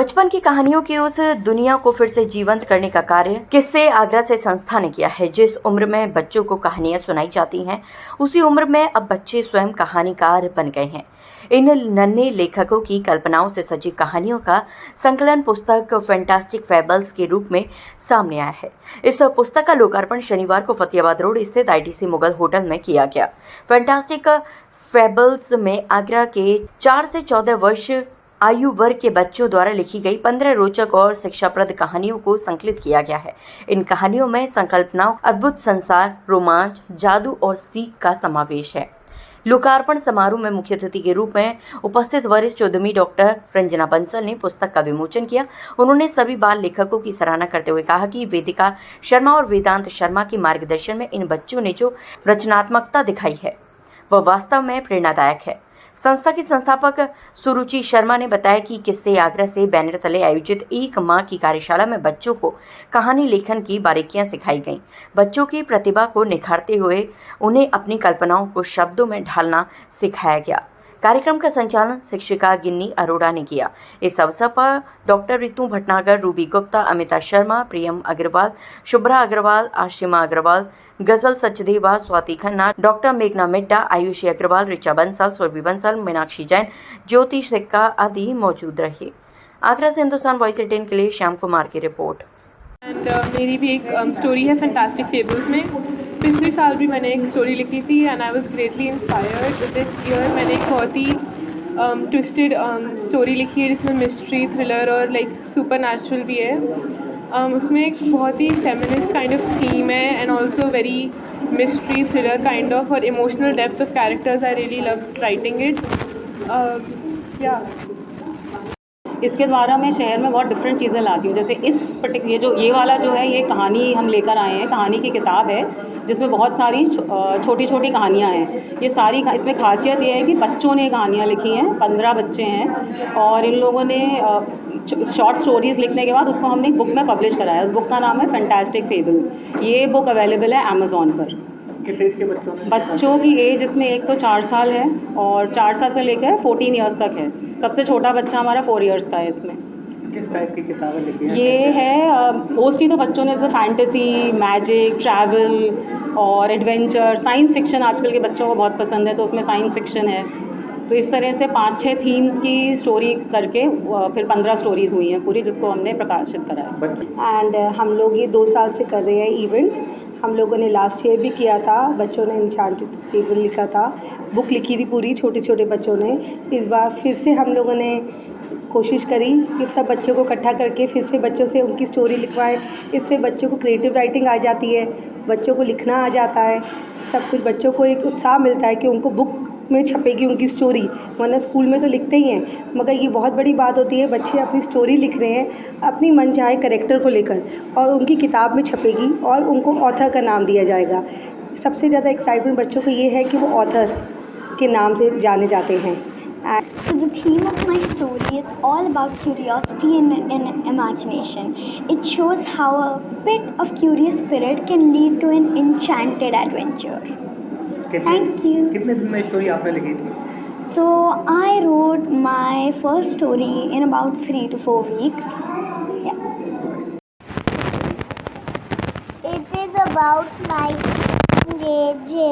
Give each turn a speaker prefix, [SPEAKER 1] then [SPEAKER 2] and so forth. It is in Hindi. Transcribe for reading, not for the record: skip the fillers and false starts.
[SPEAKER 1] बचपन की कहानियों की उस दुनिया को फिर से जीवंत करने का कार्य किस्से आगरा से संस्था ने किया है। जिस उम्र में बच्चों को कहानियां सुनाई जाती हैं, उसी उम्र में अब बच्चे स्वयं कहानीकार बन गए हैं। इन नन्हे लेखकों की कल्पनाओं से सजी कहानियों का संकलन पुस्तक फैंटास्टिक फेबल्स के रूप में सामने आया है। इस पुस्तक का लोकार्पण शनिवार को फतेहाबाद रोड स्थित ITC मुगल होटल में किया गया। फैंटास्टिक फेबल्स में आगरा के 4 से 14 वर्ष आयु वर्ग के बच्चों द्वारा लिखी गई 15 रोचक और शिक्षाप्रद कहानियों को संकलित किया गया है। इन कहानियों में संकल्पनाओं, अद्भुत संसार, रोमांच, जादू और सीख का समावेश है। लोकार्पण समारोह में मुख्य अतिथि के रूप में उपस्थित वरिष्ठ उद्यमी डॉक्टर रंजना बंसल ने पुस्तक का विमोचन किया। उन्होंने सभी बाल लेखकों की सराहना करते हुए कहा कि वेदिका शर्मा और वेदांत शर्मा के मार्गदर्शन में इन बच्चों ने जो रचनात्मकता दिखाई है, वह वास्तव में प्रेरणादायक है। संस्था की संस्थापक सुरुचि शर्मा ने बताया कि किस्से आगरा से बैनर तले आयोजित एक माह की कार्यशाला में बच्चों को कहानी लेखन की बारीकियां सिखाई गईं। बच्चों की प्रतिभा को निखारते हुए उन्हें अपनी कल्पनाओं को शब्दों में ढालना सिखाया गया। कार्यक्रम का संचालन शिक्षिका गिन्नी अरोड़ा ने किया। इस अवसर पर डॉक्टर रितु भटनागर, रूबी गुप्ता, अमिता शर्मा, प्रियम अग्रवाल, शुभ्रा अग्रवाल, आशिमा अग्रवाल, गजल सचदेवा, स्वाति खन्ना, डॉक्टर मेघना मिड्डा, आयुषी अग्रवाल, ऋचा बंसल, सुरभि बंसल, मीनाक्षी जैन, ज्योति सिक्का आदि मौजूद रहे। आगरा से हिंदुस्तान वॉइस 18 के लिए श्याम कुमार की रिपोर्ट।
[SPEAKER 2] मेरी भी एक स्टोरी है फैंटास्टिक फेबल्स में। पिछले साल भी मैंने एक स्टोरी लिखी थी and I was greatly inspired. This year मैंने एक बहुत ही ट्विस्टेड स्टोरी लिखी है जिसमें मिस्ट्री, थ्रिलर और लाइक सुपर नेचुरल भी है। उसमें एक बहुत ही फेमिनिस्ट काइंड ऑफ थीम है and also very mystery thriller kind of और emotional depth of characters. I really love writing it.
[SPEAKER 3] इसके द्वारा मैं शहर में बहुत डिफरेंट चीज़ें लाती हूँ। जैसे ये वाला जो है, ये कहानी हम लेकर आए हैं, कहानी की किताब है जिसमें बहुत सारी छोटी छोटी कहानियाँ हैं। ये सारी इसमें खासियत ये है कि बच्चों ने कहानियाँ लिखी हैं, 15 बच्चे हैं और इन लोगों ने शॉर्ट स्टोरीज़ लिखने के बाद उसको हमने एक बुक में पब्लिश कराया। उस बुक का नाम है फैंटास्टिक फेबल्स। ये बुक अवेलेबल है अमेज़ॉन पर।
[SPEAKER 4] किस एज के
[SPEAKER 3] बच्चों की एज इसमें एक तो 4 साल है और 4 साल से लेकर 14 ईयर्स तक है। सबसे छोटा बच्चा हमारा 4 ईयर्स का है। इसमें
[SPEAKER 4] किस टाइप की किताबें लिखी हैं?
[SPEAKER 3] ये है मोस्टली तो बच्चों ने जैसे फैंटेसी, मैजिक, ट्रैवल और एडवेंचर, साइंस फिक्शन आजकल के बच्चों को बहुत पसंद है, तो उसमें साइंस फिक्शन है। तो इस तरह से 5-6 थीम्स की स्टोरी करके फिर 15 स्टोरीज़ हुई हैं पूरी, जिसको हमने प्रकाशित करा है।
[SPEAKER 5] एंड हम लोग ये 2 साल से कर रहे हैं इवेंट। हम लोगों ने लास्ट ईयर भी किया था, बच्चों ने एन्चेंटेड फेबल लिखा था, बुक लिखी थी पूरी, छोटे छोटे बच्चों ने। इस बार फिर से हम लोगों ने कोशिश करी कि सब बच्चों को इकट्ठा करके फिर से बच्चों से उनकी स्टोरी लिखवाएं। इससे बच्चों को क्रिएटिव राइटिंग आ जाती है, बच्चों को लिखना आ जाता है, सब कुछ। बच्चों को एक उत्साह मिलता है कि उनको बुक में छपेगी उनकी स्टोरी, वरना स्कूल में तो लिखते ही हैं, मगर ये बहुत बड़ी बात होती है बच्चे अपनी स्टोरी लिख रहे हैं अपनी मनचाहे कैरेक्टर को लेकर और उनकी किताब में छपेगी और उनको ऑथर का नाम दिया जाएगा। सबसे ज़्यादा एक्साइटमेंट बच्चों को ये है कि वो ऑथर के नाम से जाने जाते हैं।
[SPEAKER 6] So the theme of my story is all about curiosity and imagination. It shows how a bit of curious spirit can lead to an enchanted adventure. Thank you.
[SPEAKER 4] कितने दिन में स्टोरी आपने लिखी थी?
[SPEAKER 6] So I wrote my first story in about 3 to 4 weeks. Yeah.
[SPEAKER 7] It is about my JJ.